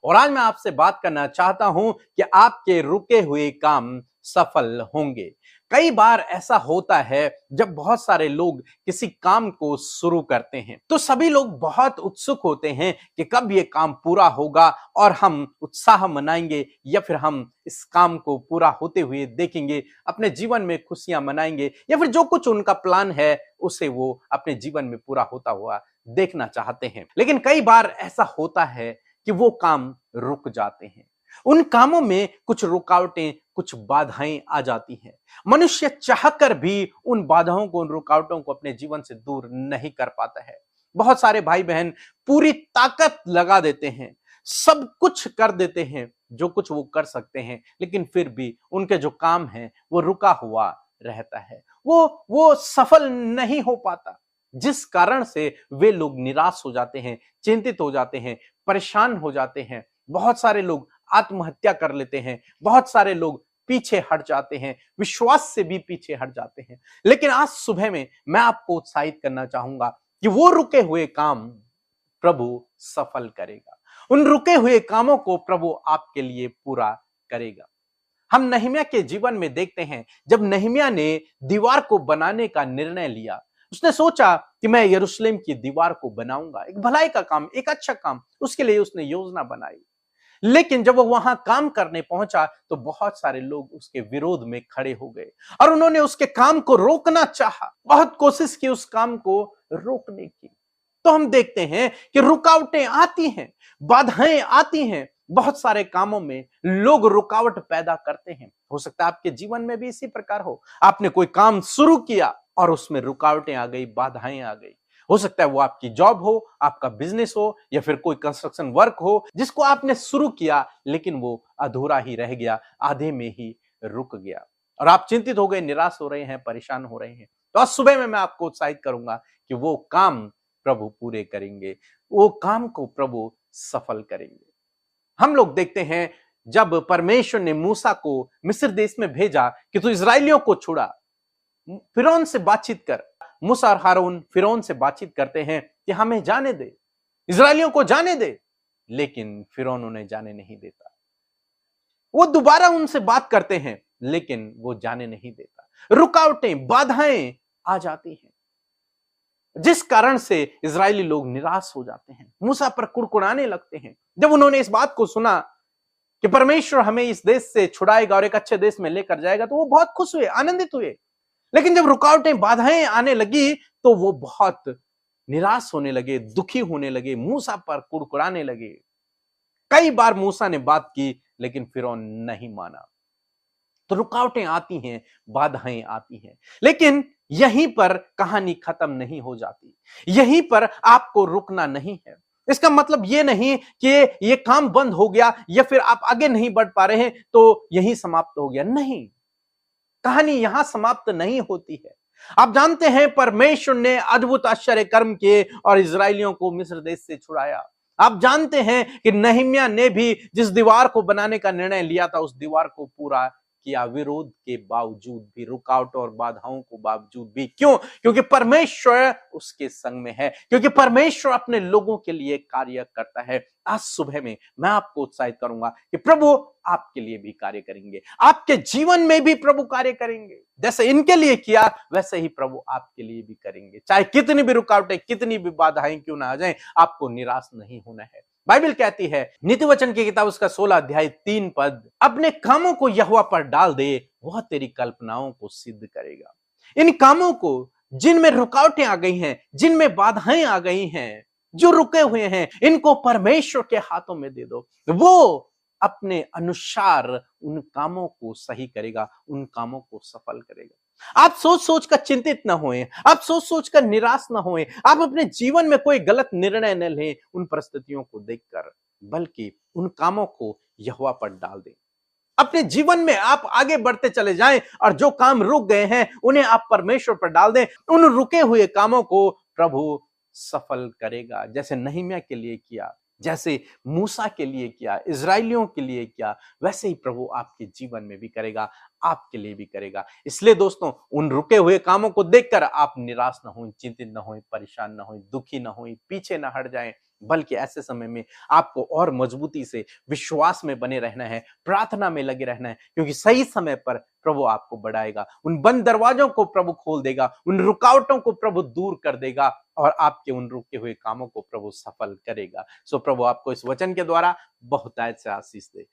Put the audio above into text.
और आज मैं आपसे बात करना चाहता हूं कि आपके रुके हुए काम सफल होंगे। कई बार ऐसा होता है जब बहुत सारे लोग किसी काम को शुरू करते हैं तो सभी लोग बहुत उत्सुक होते हैं कि कब ये काम पूरा होगा और हम उत्साह मनाएंगे या फिर हम इस काम को पूरा होते हुए देखेंगे, अपने जीवन में खुशियां मनाएंगे या फिर जो कुछ उनका प्लान है उसे वो अपने जीवन में पूरा होता हुआ देखना चाहते हैं। लेकिन कई बार ऐसा होता है कि वो काम रुक जाते हैं। उन कामों में कुछ रुकावटें, कुछ बाधाएं आ जाती हैं। मनुष्य चाहकर भी उन बाधाओं को, उन रुकावटों को अपने जीवन से दूर नहीं कर पाता है। बहुत सारे भाई बहन पूरी ताकत लगा देते हैं, सब कुछ कर देते हैं जो कुछ वो कर सकते हैं, लेकिन फिर भी उनके जो काम है वो रुका हुआ रहता है। वो सफल नहीं हो पाता, जिस कारण से वे लोग निराश हो जाते हैं, चिंतित हो जाते हैं, परेशान हो जाते हैं। बहुत सारे लोग आत्महत्या कर लेते हैं, बहुत सारे लोग पीछे हट जाते हैं, विश्वास से भी पीछे हट जाते हैं। लेकिन आज सुबह में मैं आपको उत्साहित करना चाहूंगा कि वो रुके हुए काम प्रभु सफल करेगा। उन रुके हुए कामों को प्रभु आपके लिए पूरा करेगा। हम नहम्याह के जीवन में देखते हैं, जब नहम्याह ने दीवार को बनाने का निर्णय लिया, उसने सोचा कि मैं यरूशलेम की दीवार को बनाऊंगा। एक भलाई का काम, एक अच्छा काम, उसके लिए उसने योजना बनाई। लेकिन जब वो वहां काम करने पहुंचा तो बहुत सारे लोग उसके विरोध में खड़े हो गए और उन्होंने उसके काम को रोकना चाहा, बहुत कोशिश की उस काम को रोकने की। तो हम देखते हैं कि रुकावटें आती हैं, बाधाएं आती हैं। बहुत सारे कामों में लोग रुकावट पैदा करते हैं। हो सकता है आपके जीवन में भी इसी प्रकार हो। आपने कोई काम शुरू किया और उसमें रुकावटें आ गई, बाधाएं आ गई। हो सकता है वो आपकी जॉब हो, आपका बिजनेस हो या फिर कोई कंस्ट्रक्शन वर्क हो जिसको आपने शुरू किया लेकिन वो अधूरा ही रह गया, आधे में ही रुक गया और आप चिंतित हो गए, निराश हो रहे हैं, परेशान हो रहे हैं। तो आज सुबह में मैं आपको उत्साहित करूंगा कि वो काम प्रभु पूरे करेंगे, वो काम को प्रभु सफल करेंगे। हम लोग देखते हैं जब परमेश्वर ने मूसा को मिस्र देश में भेजा कि तू इस्राएलियों को छुड़ा, फिरौन से बातचीत कर। मूसा और हारून फिरौन से बातचीत करते हैं कि हमें जाने दे, इस्राएलियों को जाने दे, लेकिन फिरौन उन्हें जाने नहीं देता। वो दोबारा उनसे बात करते हैं लेकिन वो जाने नहीं देता। रुकावटें, बाधाएं आ जाती हैं जिस कारण से इजरायली लोग निराश हो जाते हैं, मूसा पर कुड़कुड़ाने लगते हैं। जब उन्होंने इस बात को सुना कि परमेश्वर हमें इस देश से छुड़ाएगा और एक अच्छे देश में लेकर जाएगा तो वो बहुत खुश हुए, आनंदित हुए। लेकिन जब रुकावटें, बाधाएं आने लगी तो वो बहुत निराश होने लगे, दुखी होने लगे, मूसा पर कुड़कुड़ाने लगे। कई बार मूसा ने बात की लेकिन फिरौन नहीं माना। तो रुकावटें आती हैं, बाधाएं आती हैं, लेकिन यहीं पर कहानी खत्म नहीं हो जाती। यहीं पर आपको रुकना नहीं है। इसका मतलब यह नहीं कि ये काम बंद हो गया या फिर आप आगे नहीं बढ़ पा रहे हैं तो यहीं समाप्त हो गया। नहीं, कहानी यहां समाप्त नहीं होती है। आप जानते हैं परमेश्वर ने अद्भुत आश्चर्य कर्म किए और इजरायलियों को मिस्र देश से छुड़ाया। आप जानते हैं कि नहम्याह ने भी जिस दीवार को बनाने का निर्णय लिया था उस दीवार को पूरा किया, विरोध के बावजूद भी, रुकावटों और बाधाओं को बावजूद भी। क्यों? क्योंकि परमेश्वर उसके संग में है, क्योंकि परमेश्वर अपने लोगों के लिए कार्य करता है। आज सुबह में मैं आपको उत्साहित करूंगा कि प्रभु आपके लिए भी कार्य करेंगे, आपके जीवन में भी प्रभु कार्य करेंगे। जैसे इनके लिए किया वैसे ही प्रभु आपके लिए भी करेंगे। चाहे कितनी भी रुकावटें, कितनी भी बाधाएं क्यों ना आ जाएं, आपको निराश नहीं होना है। बाइबल कहती है नीति वचन की किताब उसका 16 अध्याय 3 पद, अपने कामों को यहोवा पर डाल दे, वह तेरी कल्पनाओं को सिद्ध करेगा। इन कामों को जिनमें रुकावटें आ गई हैं, जिनमें बाधाएं आ गई हैं, जो रुके हुए हैं, इनको परमेश्वर के हाथों में दे दो। वो अपने अनुसार उन कामों को सही करेगा, उन कामों को सफल करेगा। आप सोच सोच कर चिंतित ना होएं, आप सोच सोच कर निराश ना होएं, आप अपने जीवन में कोई गलत निर्णय न लें उन परिस्थितियों को देखकर, बल्कि उन कामों को यहोवा पर डाल दें। अपने जीवन में आप आगे बढ़ते चले जाएं और जो काम रुक गए हैं उन्हें आप परमेश्वर पर डाल दें। उन रुके हुए कामों को प्रभु सफल करेगा, जैसे नहम्याह के लिए किया, जैसे मूसा के लिए किया, इजरायलियों के लिए किया, वैसे ही प्रभु आपके जीवन में भी करेगा, आपके लिए भी करेगा। इसलिए दोस्तों, उन रुके हुए कामों को देखकर आप निराश ना हों, चिंतित ना हों, परेशान ना हों, दुखी ना हों, पीछे ना हट जाएं। बल्कि ऐसे समय में आपको और मजबूती से विश्वास में बने रहना है, प्रार्थना में लगे रहना है, क्योंकि सही समय पर प्रभु आपको बढ़ाएगा, उन बंद दरवाजों को प्रभु खोल देगा, उन रुकावटों को प्रभु दूर कर देगा और आपके उन रुके हुए कामों को प्रभु सफल करेगा। सो प्रभु आपको इस वचन के द्वारा बहुतायत से आशीष दे।